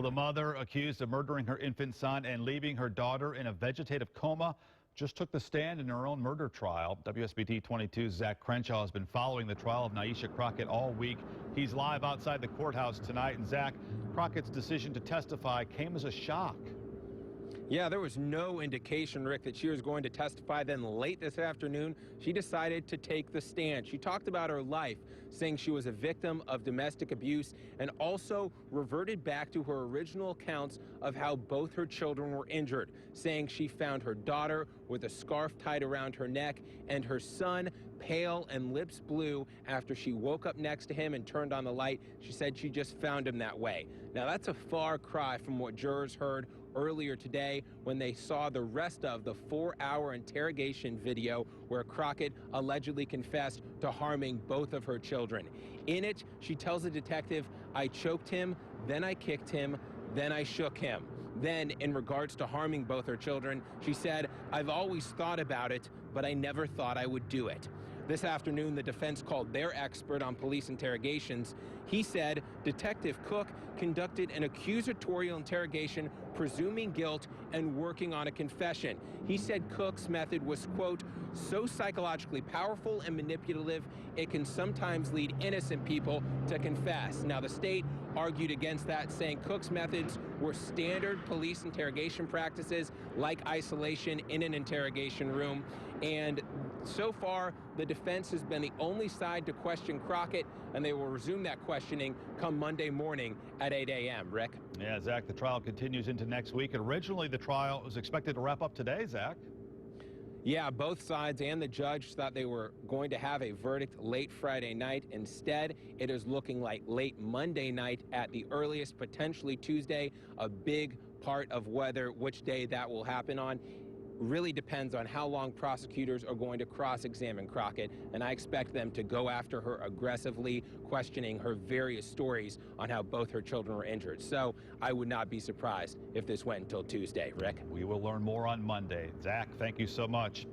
Well, the mother accused of murdering her infant son and leaving her daughter in a vegetative coma just took the stand in her own murder trial. WSBT-22's Zach Crenshaw has been following the trial of Nyesha Crockett all week. He's live outside the courthouse tonight. And Zach, Crockett's decision to testify came as a shock. Yeah, there was no indication, Rick, that she was going to testify. Then late this afternoon, she decided to take the stand. She talked about her life, saying she was a victim of domestic abuse, and also reverted back to her original accounts of how both her children were injured, saying she found her daughter with a scarf tied around her neck and her son pale and lips blue after she woke up next to him and turned on the light. She said she just found him that way. Now, that's a far cry from what jurors heard earlier today when they saw the rest of the 4-hour interrogation video where Crockett allegedly confessed to harming both of her children. In it, she tells the detective, "I choked him, then I kicked him, then I shook him." Then, in regards to harming both her children, she said, "I've always thought about it, but I never thought I would do it." This afternoon, the defense called their expert on police interrogations. He said Detective Cook conducted an accusatorial interrogation, presuming guilt and working on a confession. He said Cook's method was, quote, "so psychologically powerful and manipulative, it can sometimes lead innocent people to confess." Now, the state argued against that, saying Cook's methods were standard police interrogation practices like isolation in an interrogation room. And so far, the defense has been the only side to question Crockett, and they will resume that questioning come Monday morning at 8 a.m. Rick? Yeah, Zach, the trial continues into next week. Originally, the trial was expected to wrap up today, Zach. Yeah, both sides and the judge thought they were going to have a verdict late Friday night. Instead, it is looking like late Monday night at the earliest, potentially Tuesday. A big part of which day that will happen on really depends on how long prosecutors are going to cross-examine Crockett, and I expect them to go after her aggressively, questioning her various stories on how both her children were injured. So I would not be surprised if this went until Tuesday. Rick? We will learn more on Monday. Zach, thank you so much.